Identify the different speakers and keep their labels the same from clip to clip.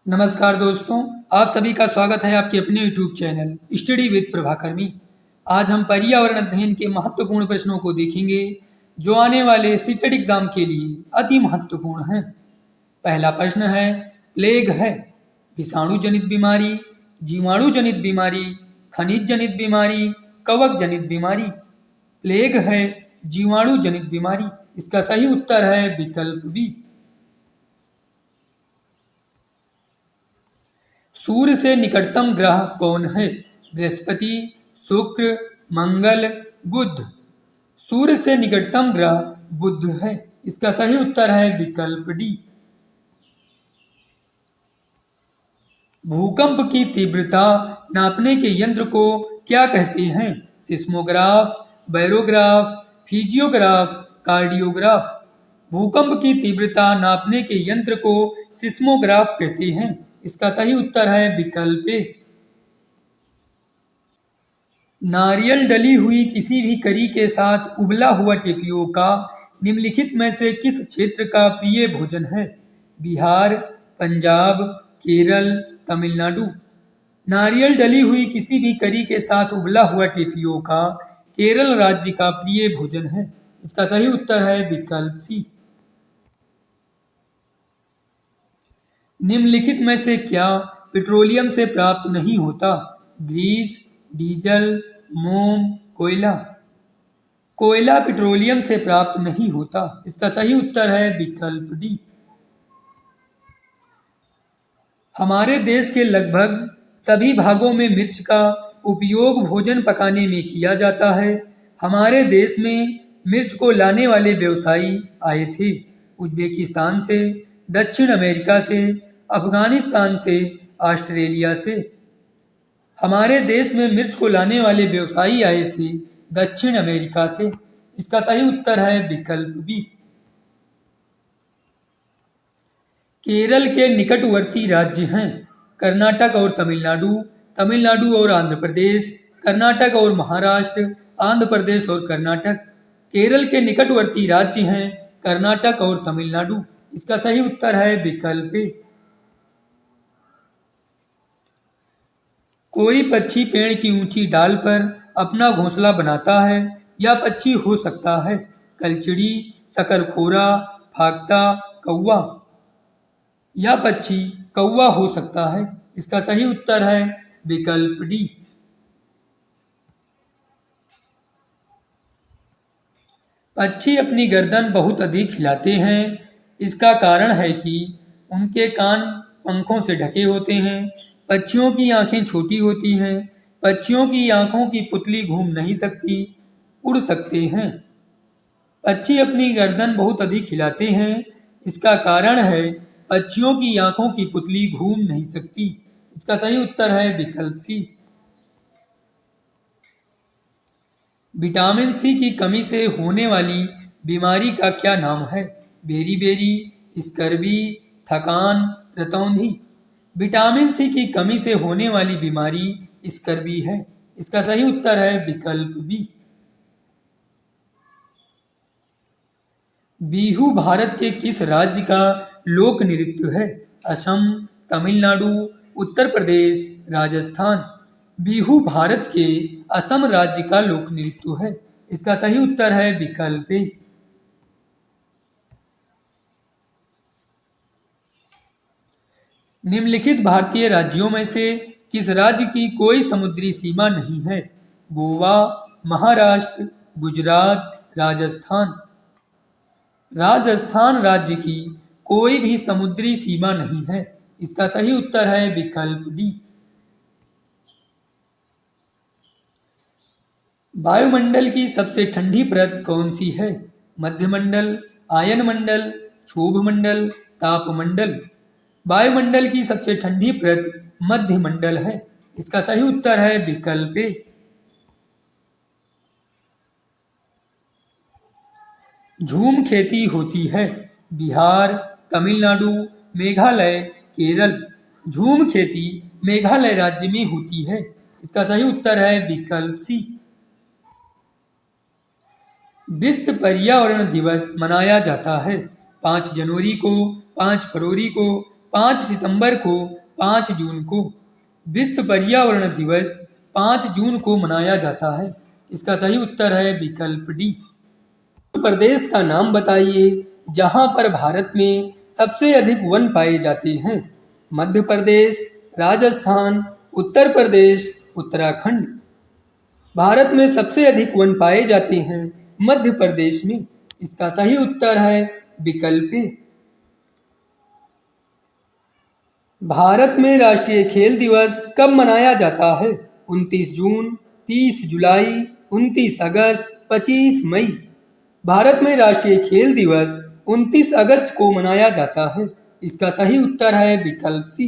Speaker 1: नमस्कार दोस्तों, आप सभी का स्वागत है आपके अपने YouTube channel study with Prabhakar में। आज हम पर्यावरण अध्ययन के महत्वपूर्ण प्रश्नों को देखेंगे जो आने वाले सीटेट एग्जाम के लिए अति महत्वपूर्ण हैं। पहला प्रश्न है, प्लेग है विषाणु जनित बीमारी, जीवाणु जनित बीमारी, खनिज जनित बीमारी, कवक जनित बीमारी। प्लेग है जीवाणु जनित बीमारी। इसका सही उत्तर है विकल्प बी। सूर्य से निकटतम ग्रह कौन है? बृहस्पति, शुक्र, मंगल, बुध। सूर्य से निकटतम ग्रह बुध है। इसका सही उत्तर है विकल्प डी। भूकंप की तीव्रता नापने के यंत्र को क्या कहते हैं? Seismograph, barograph, physiograph, cardiograph. भूकंप की तीव्रता नापने के यंत्र को सिस्मोग्राफ कहते हैं। इसका सही उत्तर है विकल्प ए। नारियल डली हुई किसी भी करी के साथ उबला हुआ टेपियोका निम्नलिखित में से किस क्षेत्र का प्रिय भोजन है? बिहार, पंजाब, केरल, तमिलनाडु। नारियल डली हुई किसी भी करी के साथ उबला हुआ टेपियोका केरल राज्य का प्रिय भोजन है। इसका सही उत्तर है विकल्प सी। निम्नलिखित में से क्या पेट्रोलियम से प्राप्त नहीं होता? ग्रीस, डीजल, मोम, कोयला। कोयला पेट्रोलियम से प्राप्त नहीं होता। इसका सही उत्तर है विकल्प डी। हमारे देश के लगभग सभी भागों में मिर्च का उपयोग भोजन पकाने में किया जाता है। हमारे देश में मिर्च को लाने वाले व्यवसायी आए थे उज्बेकिस्तान से, दक्षिण अमेरिका से, अफगानिस्तान से, ऑस्ट्रेलिया से। हमारे देश में मिर्च को लाने वाले व्यवसायी आए थे दक्षिण अमेरिका से। इसका सही उत्तर है विकल्प बी। केरल के निकटवर्ती राज्य हैं कर्नाटक और तमिलनाडु, तमिलनाडु और आंध्र प्रदेश, कर्नाटक और महाराष्ट्र, आंध्र प्रदेश और कर्नाटक। केरल के निकटवर्ती राज्य हैं कर्नाटक और तमिलनाडु। इसका सही उत्तर है विकल्प ए। कोई पक्षी पेड़ की ऊंची डाल पर अपना घोंसला बनाता है। यह पक्षी हो सकता है कलचिड़ी, शकरखोरा, फाख्ता, कौवा। यह पक्षी कौवा हो सकता है। इसका सही उत्तर है विकल्प डी। पक्षी अपनी गर्दन बहुत अधिक हिलाते हैं। इसका कारण है कि उनके कान पंखों से ढके होते हैं। पक्षियों की आंखें छोटी होती हैं। पक्षियों की आंखों की पुतली घूम नहीं सकती, उड़ सकते हैं। पक्षी अपनी गर्दन बहुत अधिक हिलाते हैं। इसका कारण है पक्षियों की आंखों की पुतली घूम नहीं सकती। इसका सही उत्तर है विकल्प सी। विटामिन सी की कमी से होने वाली बीमारी का क्या नाम है? बेरी, स्कर्वी, थकान, रतौंधी। विटामिन सी की कमी से होने वाली बीमारी स्कर्वी है। इसका सही उत्तर है विकल्प बी। बिहू भारत के किस राज्य का लोक नृत्य है? असम, तमिलनाडु, उत्तर प्रदेश, राजस्थान। बिहू भारत के असम राज्य का लोक नृत्य है। इसका सही उत्तर है विकल्प ए। निम्नलिखित भारतीय राज्यों में से किस राज्य की कोई समुद्री सीमा नहीं है? गोवा, महाराष्ट्र, गुजरात, राजस्थान। राजस्थान राज्य की कोई भी समुद्री सीमा नहीं है। इसका सही उत्तर है विकल्प डी। वायुमंडल की सबसे ठंडी परत कौन सी है? मध्यमंडल, आयनमंडल, क्षोभमंडल, तापमंडल। वायुमंडल की सबसे ठंडी परत मध्यमंडल है। इसका सही उत्तर है विकल्प ए। झूम खेती होती है बिहार, तमिलनाडु, मेघालय, केरल। झूम खेती मेघालय राज्य में होती है। इसका सही उत्तर है विकल्प सी। विश्व पर्यावरण दिवस मनाया जाता है 5 जनवरी को, 5 फरवरी को, 5 सितंबर को 5 जून को। विश्व पर्यावरण दिवस 5 जून को मनाया जाता है। इसका सही उत्तर है विकल्प डी। उत्तर प्रदेश का नाम बताइए जहां पर भारत में सबसे अधिक वन पाए जाते हैं। मध्य प्रदेश, राजस्थान, उत्तर प्रदेश, उत्तराखंड। भारत में सबसे अधिक वन पाए जाते हैं मध्य प्रदेश में। इसका सही उत्तर है विकल्प ए। भारत में राष्ट्रीय खेल दिवस कब मनाया जाता है? 29 जून, 30 जुलाई, 29 अगस्त, 25 मई। भारत में राष्ट्रीय खेल दिवस 29 अगस्त को मनाया जाता है। इसका सही उत्तर है विकल्प सी।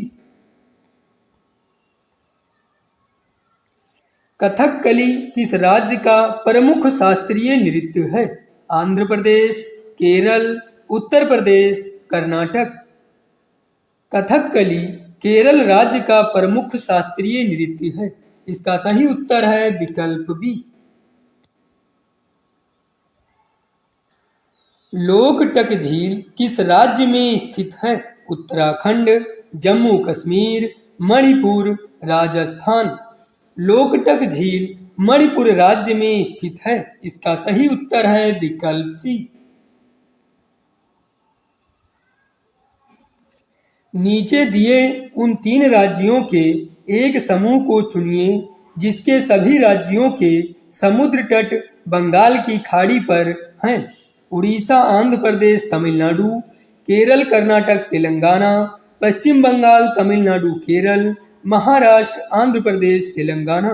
Speaker 1: कथकली किस राज्य का प्रमुख शास्त्रीय नृत्य है? आंध्र प्रदेश, केरल, उत्तर प्रदेश, कर्नाटक। कथकली केरल राज्य का प्रमुख शास्त्रीय नृत्य है। इसका सही उत्तर है विकल्प बी। लोकटक झील किस राज्य में स्थित है? उत्तराखंड, जम्मू कश्मीर, मणिपुर, राजस्थान। लोकटक झील मणिपुर राज्य में स्थित है। इसका सही उत्तर है विकल्प सी। नीचे दिए उन 3 राज्यों के एक समूह को चुनिए जिसके सभी राज्यों के समुद्र तट बंगाल की खाड़ी पर हैं। उड़ीसा, आंध्र प्रदेश, तमिलनाडु, केरल, कर्नाटक, तेलंगाना, पश्चिम बंगाल, तमिलनाडु, केरल, महाराष्ट्र, आंध्र प्रदेश, तेलंगाना।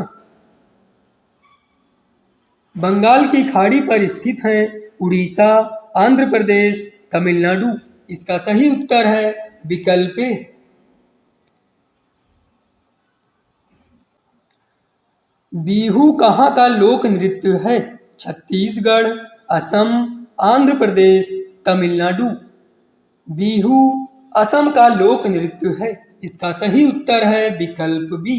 Speaker 1: बंगाल की खाड़ी पर स्थित हैं उड़ीसा, आंध्र प्रदेश, तमिलनाडु। इसका सही उत्तर है विकल्प ए। बिहू कहाँ का लोक नृत्य है? छत्तीसगढ़, असम, आंध्र प्रदेश, तमिलनाडु। बिहू असम का लोक नृत्य है। इसका सही उत्तर है विकल्प बी।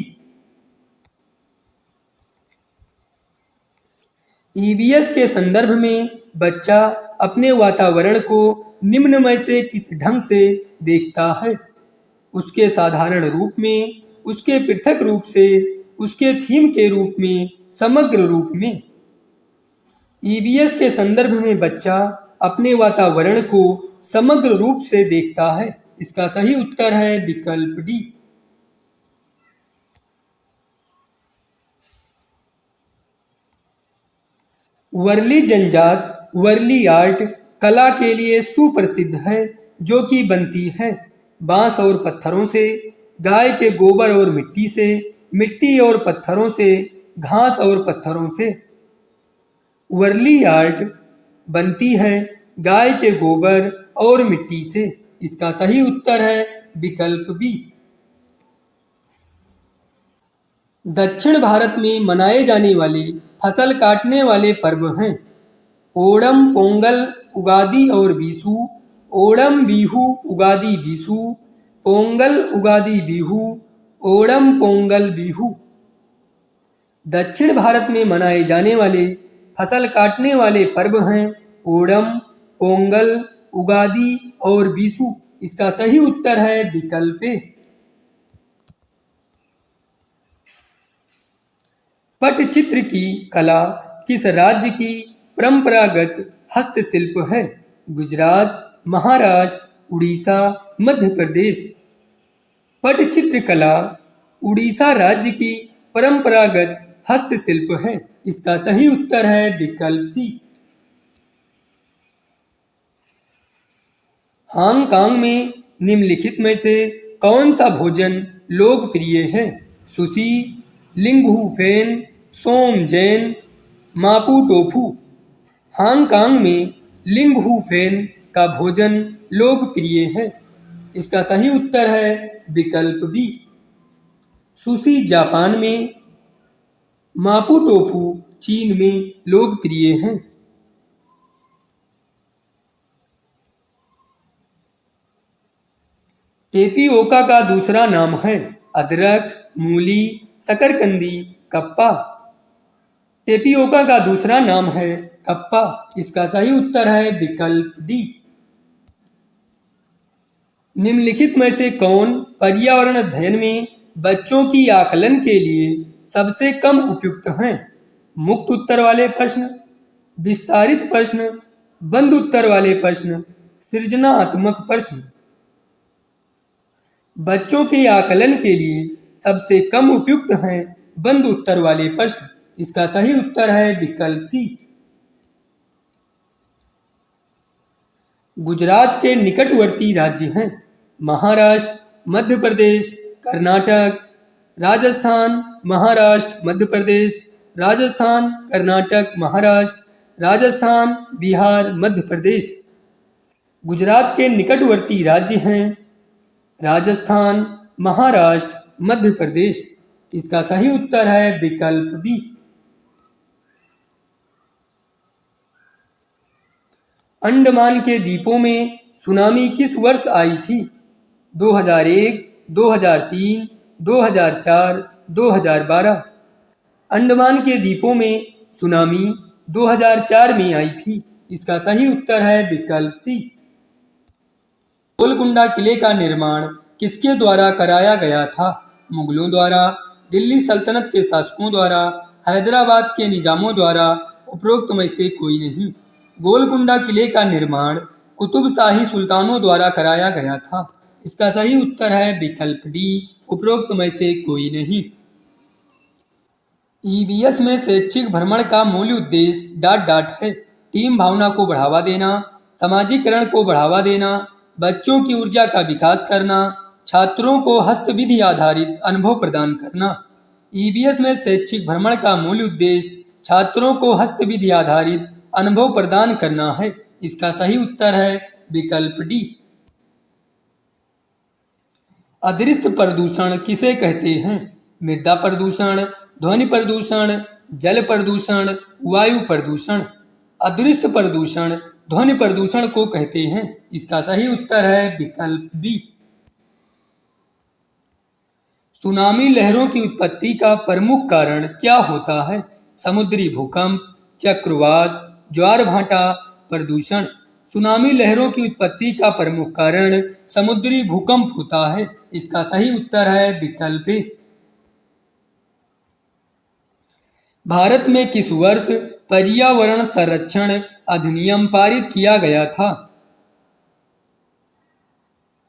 Speaker 1: ईवीएस के संदर्भ में बच्चा अपने वातावरण को निम्न में से किस ढंग से देखता है? उसके साधारण रूप में, उसके पृथक रूप से, उसके थीम के रूप में, समग्र रूप में। ईवीएस के संदर्भ में बच्चा अपने वातावरण को समग्र रूप से देखता है। इसका सही उत्तर है विकल्प डी। वर्ली जनजात वर्ली आर्ट कला के लिए सुप्रसिद्ध है जो कि बनती है बांस और पत्थरों से, गाय के गोबर और मिट्टी से, मिट्टी और पत्थरों से, घास और पत्थरों से। वर्ली आर्ट बनती है गाय के गोबर और मिट्टी से। इसका सही उत्तर है विकल्प बी। दक्षिण भारत में मनाए जाने वाले फसल काटने वाले पर्व हैं ओणम, पोंगल, उगादि और बीसू। ओणम, बिहू, उगादि, बीसू। पोंगल, उगादि, बिहू। ओणम, पोंगल, बिहू। दक्षिण भारत में मनाए जाने वाले फसल काटने वाले पर्व हैं ओणम, पोंगल, उगादि और बीसू। इसका सही उत्तर है विकल्प ए। पटचित्र की कला किस राज्य की परंपरागत हस्तशिल्प है? गुजरात, महाराष्ट्र, उड़ीसा, मध्य प्रदेश। पटचित्र कला उड़ीसा राज्य की परंपरागत हस्तशिल्प है। इसका सही उत्तर है विकल्प सी। हांगकांग में निम्नलिखित में से कौन सा भोजन लोकप्रिय है? सुशी, लिंगहू फेन, सोम जैन, मापू टोफू। हांगकांग में लिंगहू फेन का भोजन लोकप्रिय है। इसका सही उत्तर है विकल्प बी। सुशी जापान में, मापू टोफू चीन में लोकप्रिय हैं। टेपिओका का दूसरा नाम है अदरक, मूली, शकरकंदी, कप्पा। टेपिओका का दूसरा नाम है कप्पा। इसका सही उत्तर है विकल्प डी। निम्नलिखित में से कौन पर्यावरण अध्ययन में बच्चों की आकलन के लिए सबसे कम उपयुक्त हैं? मुक्त उत्तर वाले प्रश्न, विस्तारित प्रश्न, बंद उत्तर वाले प्रश्न, सृजनात्मक प्रश्न। बच्चों के आकलन के लिए सबसे कम उपयुक्त हैं बंद उत्तर वाले प्रश्न। इसका सही उत्तर है विकल्प सी। गुजरात के निकटवर्ती राज्य हैं महाराष्ट्र, मध्य प्रदेश, कर्नाटक, राजस्थान, महाराष्ट्र, मध्य प्रदेश, राजस्थान, कर्नाटक, महाराष्ट्र, राजस्थान, बिहार, मध्य प्रदेश। गुजरात के निकटवर्ती राज्य हैं राजस्थान, महाराष्ट्र, मध्य प्रदेश। इसका सही उत्तर है विकल्प बी। अंडमान के द्वीपों में सुनामी किस वर्ष आई थी? 2001, 2003, 2004, 2012। अंडमान के द्वीपों में सुनामी 2004 में आई थी। इसका सही उत्तर है विकल्प सी। गोलकुंडा किले का निर्माण किसके द्वारा कराया गया था? मुगलों द्वारा, दिल्ली सल्तनत के शासकों द्वारा, हैदराबाद के निजामों द्वारा, उपरोक्त में से कोई नहीं। गोलकुंडा किले का निर्माण कुतुबशाही सुल्तानों द्वारा कराया गया था। इसका सही उत्तर है विकल्प डी, उपरोक्त में से कोई नहीं। ईवीएस में शैक्षिक भ्रमण का मूल उद्देश्य ... है। टीम भावना को बढ़ावा देना, सामाजिकरण को बढ़ावा देना, बच्चों की ऊर्जा का विकास करना, छात्रों को हस्तविधि आधारित अनुभव प्रदान करना। ईवीएस में शैक्षिक भ्रमण का मूल उद्देश्य छात्रों को हस्तविधि आधारित अनुभव प्रदान करना है। इसका सही उत्तर है विकल्प डी। अदृश्य प्रदूषण किसे कहते हैं? मृदा प्रदूषण, ध्वनि प्रदूषण, जल प्रदूषण, वायु प्रदूषण। अदृश्य प्रदूषण ध्वनि प्रदूषण को कहते हैं। इसका सही उत्तर है विकल्प बी। सुनामी लहरों की उत्पत्ति का प्रमुख कारण क्या होता है? समुद्री भूकंप, चक्रवात, ज्वार भाटा, प्रदूषण। सुनामी लहरों की उत्पत्ति का प्रमुख कारण समुद्री भूकंप होता है। इसका सही उत्तर है विकल्प ए। भारत में किस वर्ष पर्यावरण संरक्षण अधिनियम पारित किया गया था?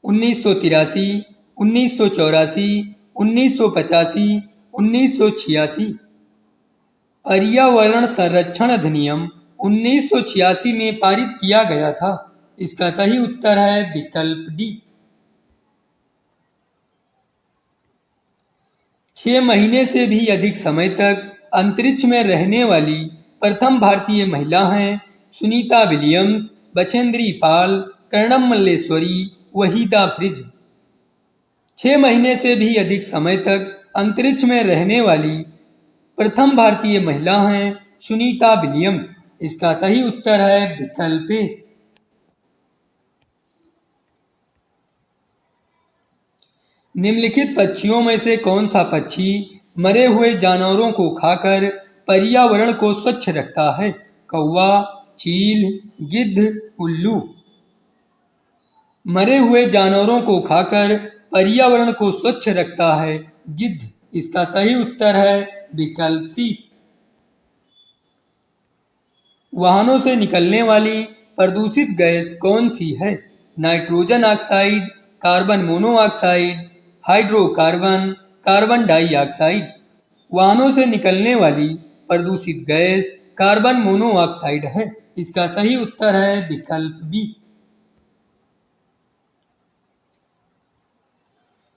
Speaker 1: 1983, 1984, 1985, 1986। पर्यावरण संरक्षण अधिनियम 1986 में पारित किया गया था। इसका सही उत्तर है विकल्प डी। 6 महीने से भी अधिक समय तक अंतरिक्ष में रहने वाली प्रथम भारतीय महिला हैं सुनीता विलियम्स, बछेंद्री पाल, कर्णम मल्लेश्वरी, वहीदा ब्रिज। 6 महीने से भी अधिक समय तक अंतरिक्ष में रहने वाली प्रथम भारतीय महिला हैं सुनीता विलियम्स। इसका सही उत्तर है विकल्प ए। निम्नलिखित पक्षियों में से कौन सा पक्षी मरे हुए जानवरों को खाकर पर्यावरण को स्वच्छ रखता है? कौवा, चील, गिद्ध, उल्लू। मरे हुए जानवरों को खाकर पर्यावरण को स्वच्छ रखता है गिद्ध। इसका सही उत्तर है विकल्प सी। वाहनों से निकलने वाली प्रदूषित गैस कौन सी है? Nitrogen oxide, carbon monoxide, hydrocarbon, carbon dioxide. वाहनों से निकलने वाली प्रदूषित गैस कार्बन मोनोऑक्साइड है। इसका सही उत्तर है विकल्प बी।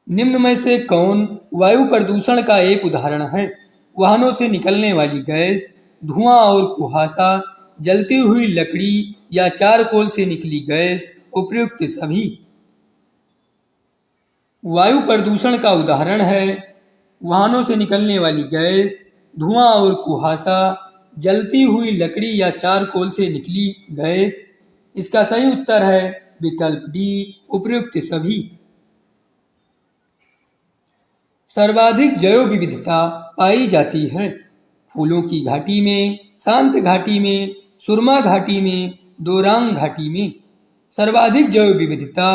Speaker 1: निम्न में से कौन वायु प्रदूषण का एक उदाहरण है? वाहनों से निकलने वाली गैस, धुआं और कुहासा, जलती हुई लकड़ी या चारकोल से निकली गैस, उपयुक्त सभी। वायु प्रदूषण का उदाहरण है वाहनों से निकलने वाली गैस, धुआं और कुहासा, जलती हुई लकड़ी या चारकोल से निकली गैस। इसका सही उत्तर है विकल्प डी, उपयुक्त सभी। सर्वाधिक जैव विविधता पाई जाती है फूलों की घाटी में, शांत घाटी में, सुरमा घाटी में, दोरांग घाटी में। सर्वाधिक जैव विविधता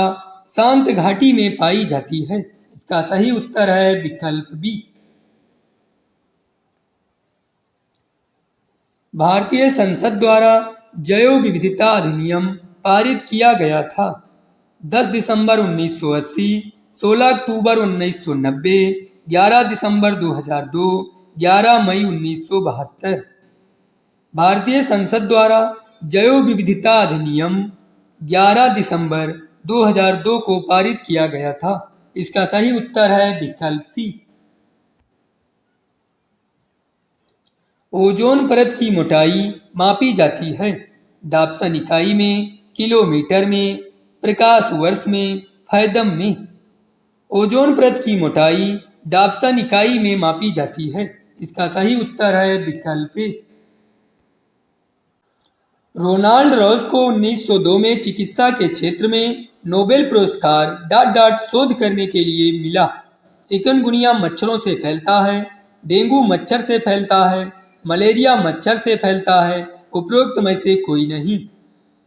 Speaker 1: शांत घाटी में पाई जाती है। इसका सही उत्तर है विकल्प बी। भारतीय संसद द्वारा जैव विविधता अधिनियम पारित किया गया था। 10 दिसंबर 1980, 16 अक्टूबर 1990, 11 दिसंबर 2002, 11 मई 1972। भारतीय संसद द्वारा जैव विविधता अधिनियम 11 दिसंबर 2002 को पारित किया गया था। इसका सही उत्तर है विकल्प सी। ओजोन परत की मोटाई मापी जाती है। डाप्सन इकाई में, किलोमीटर में, प्रकाश वर्ष में, फैदम में। ओजोन परत की मोटाई डाप्सन इकाई में मापी जाती है। इसका सही उत्तर है विकल्प ए। रोनाल्ड रॉस को 1902 में चिकित्सा के क्षेत्र में नोबेल पुरस्कार शोध करने के लिए मिला। चिकनगुनिया मच्छरों से फैलता है, डेंगू मच्छर से फैलता है, मलेरिया मच्छर से फैलता है, उपरोक्त में से कोई नहीं।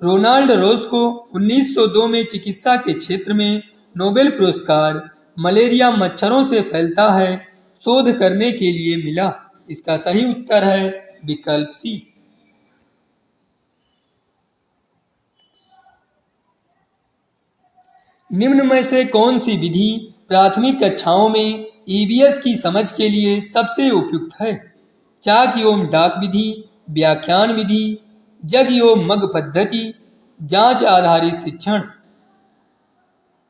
Speaker 1: रोनाल्ड रॉस को 1902 में चिकित्सा के क्षेत्र में नोबेल पुरस्कार मलेरिया मच्छरों से फैलता है शोध करने के लिए मिला। इसका सही उत्तर है विकल्प सी। निम्न में से कौन सी विधि प्राथमिक कक्षाओं में ईवीएस की समझ के लिए सबसे उपयुक्त है? चाक एवं डाक विधि, व्याख्यान विधि, जग एवं मग पद्धति, जांच आधारित शिक्षण।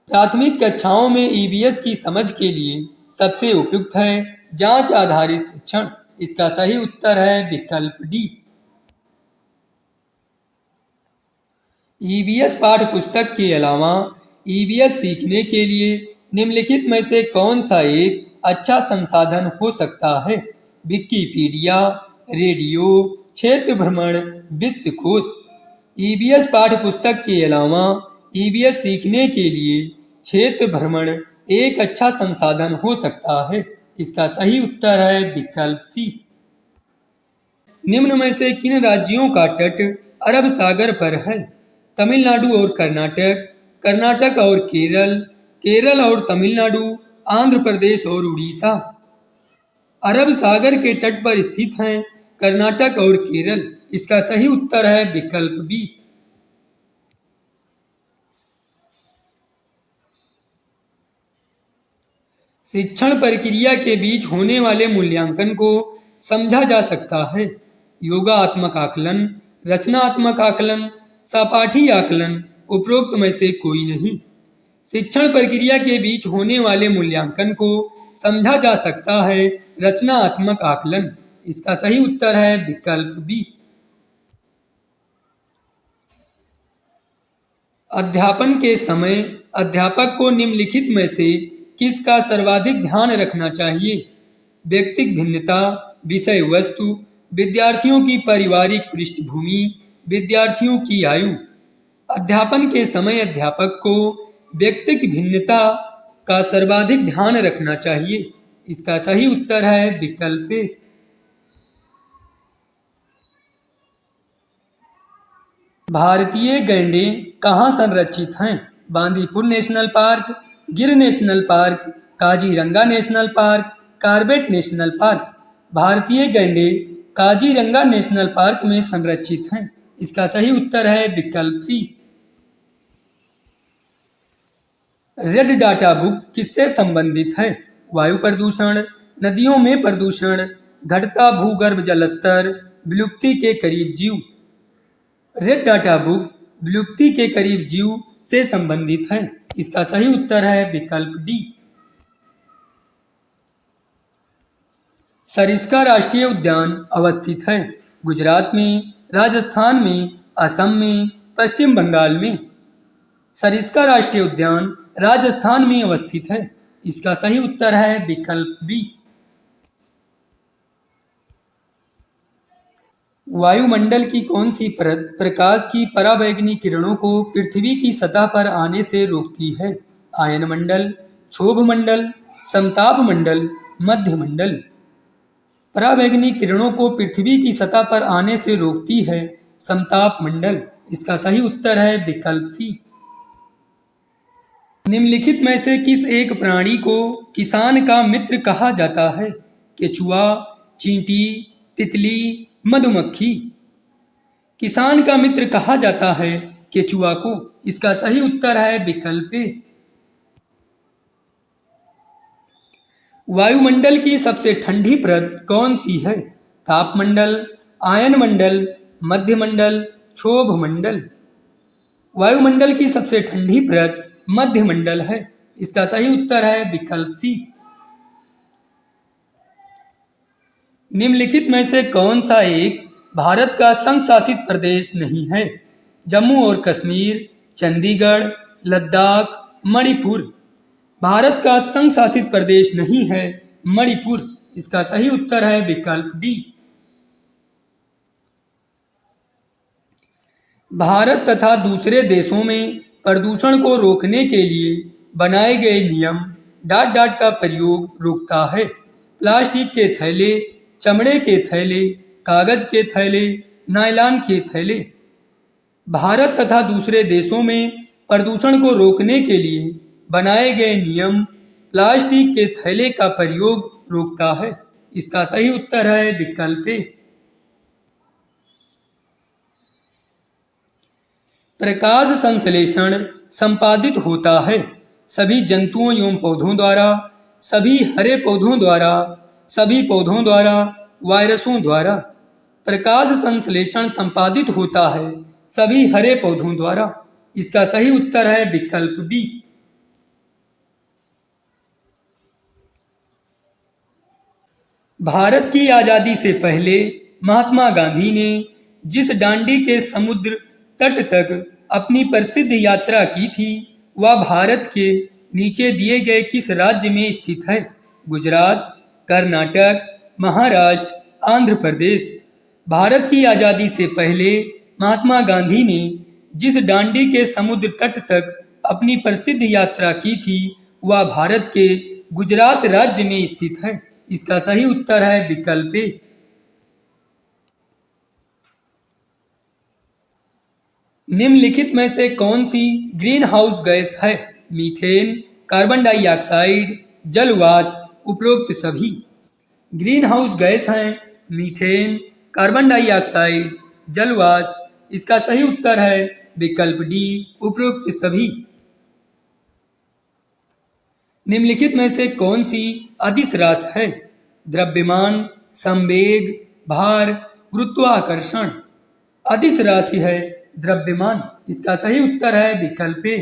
Speaker 1: प्राथमिक कक्षाओं में ईवीएस की समझ के लिए सबसे उपयुक्त है जांच आधारित शिक्षण। इसका सही उत्तर है विकल्प डी। ईवीएस पाठ्य पुस्तक के अलावा ईवीएस सीखने के लिए निम्नलिखित में से कौन सा एक अच्छा संसाधन हो सकता है? विकिपीडिया, रेडियो, क्षेत्र भ्रमण, विश्वकोश। ईवीएस पाठ्य पुस्तक के अलावा ईवीएस सीखने के लिए क्षेत्र भ्रमण एक अच्छा संसाधन हो सकता है। इसका सही उत्तर है विकल्प सी। निम्न में से किन राज्यों का तट अरब सागर पर है? तमिलनाडु और कर्नाटक, कर्नाटक और केरल, केरल और तमिलनाडु, आंध्र प्रदेश और उड़ीसा। अरब सागर के तट पर स्थित हैं कर्नाटक और केरल। इसका सही उत्तर है विकल्प बी। शिक्षण प्रक्रिया के बीच होने वाले मूल्यांकन को समझा जा सकता है। योगात्मक आकलन, रचनात्मक आकलन, सहपाठी आकलन, उपरोक्त में से कोई नहीं। शिक्षण प्रक्रिया के बीच होने वाले मूल्यांकन को समझा जा सकता है रचनात्मक आकलन। इसका सही उत्तर है विकल्प बी। अध्यापन के समय अध्यापक को निम्नलिखित में से किसका सर्वाधिक ध्यान रखना चाहिए? व्यक्तिगत भिन्नता, विषय वस्तु, विद्यार्थियों की पारिवारिक पृष्ठभूमि, विद्यार्थियों की आयु। अध्यापन के समय अध्यापक को व्यक्तिगत भिन्नता का सर्वाधिक ध्यान रखना चाहिए। इसका सही उत्तर है विकल्प ए। भारतीय गैंडे कहाँ संरक्षित हैं? बांदीपुर नेशनल पार्क, गिर national park, Kaziranga national park, Corbett national park. भारतीय गैंडे काजीरंगा नेशनल पार्क में संरक्षित हैं। इसका सही उत्तर है विकल्प सी। रेड डाटा बुक किससे संबंधित है? वायु प्रदूषण, नदियों में प्रदूषण, घटता भूगर्भ जल स्तर, विलुप्ति के करीब जीव। रेड डाटा बुक विलुप्ति के करीब जीव से संबंधित है। इसका सही उत्तर है विकल्प डी। सरिस्का राष्ट्रीय उद्यान अवस्थित है गुजरात में, राजस्थान में, असम में, पश्चिम बंगाल में। सरिस्का राष्ट्रीय उद्यान राजस्थान में अवस्थित है। इसका सही उत्तर है विकल्प बी। वायुमंडल की कौन सी परत प्रकाश की पराबैंगनी किरणों को पृथ्वी की सतह पर आने से रोकती है? आयन मंडल, क्षोभ मंडल, समताप मंडल, मध्य मंडल। पराबैंगनी किरणों को पृथ्वी की सतह पर आने से रोकती है समताप मंडल। इसका सही उत्तर है विकल्प सी। निम्नलिखित में से किस एक प्राणी को किसान का मित्र कहा जाता है? केचुआ, चींटी, तितली, मधुमक्खी। किसान का मित्र कहा जाता है केचुआ को। इसका सही उत्तर है विकल्प ए। वायुमंडल की सबसे ठंडी परत कौन सी है? तापमंडल, आयनमंडल, मध्यमंडल, क्षोभमंडल। वायुमंडल की सबसे ठंडी परत मध्यमंडल है। इसका सही उत्तर है विकल्प सी। निम्नलिखित में से कौन सा एक भारत का संघ शासित प्रदेश नहीं है? जम्मू और कश्मीर, चंडीगढ़, लद्दाख, मणिपुर। भारत का संघ शासित प्रदेश नहीं है मणिपुर। इसका सही उत्तर है विकल्प डी। भारत तथा दूसरे देशों में प्रदूषण को रोकने के लिए बनाए गए नियम डॉट डॉट का प्रयोग रोकता है। प्लास्टिक के थैले, चमड़े के थैले, कागज के थैले, नायलॉन के थैले। भारत तथा दूसरे देशों में प्रदूषण को रोकने के लिए बनाए गए नियम प्लास्टिक के थैले का प्रयोग रोकता है। इसका सही उत्तर है विकल्प ए। प्रकाश संश्लेषण संपादित होता है सभी जंतुओं एवं पौधों द्वारा, सभी हरे पौधों द्वारा, सभी पौधों द्वारा, वायरसों द्वारा। प्रकाश संश्लेषण संपादित होता है सभी हरे पौधों द्वारा। इसका सही उत्तर है विकल्प बी। भारत की आजादी से पहले महात्मा गांधी ने जिस डांडी के समुद्र तट तक अपनी प्रसिद्ध यात्रा की थी वह भारत के नीचे दिए गए किस राज्य में स्थित है? गुजरात, कर्नाटक, महाराष्ट्र, आंध्र प्रदेश। भारत की आजादी से पहले महात्मा गांधी ने जिस डांडी के समुद्र तट तक अपनी प्रसिद्ध यात्रा की थी वह भारत के गुजरात राज्य में स्थित है। इसका सही उत्तर है विकल्प ए। निम्नलिखित में से कौन सी ग्रीन हाउस गैस है? मीथेन, कार्बन डाइऑक्साइड, जलवाष्प, उपरोक्त सभी। ग्रीन हाउस गैस हैं मीथेन, कार्बन डाइऑक्साइड, जलवाष्प। इसका सही उत्तर है विकल्प डी, उपरोक्त सभी। निम्नलिखित में से कौन सी अदिश राशि है? द्रव्यमान, संवेग, भार, गुरुत्वाकर्षण। अदिश राशि है द्रव्यमान। इसका सही उत्तर है विकल्प ए।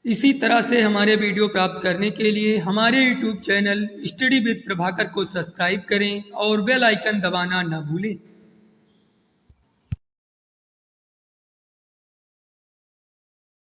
Speaker 1: इसी तरह से हमारे वीडियो प्राप्त करने के लिए हमारे YouTube channel study with Prabhakar को सब्सक्राइब करें और बेल आइकन दबाना न भूलें।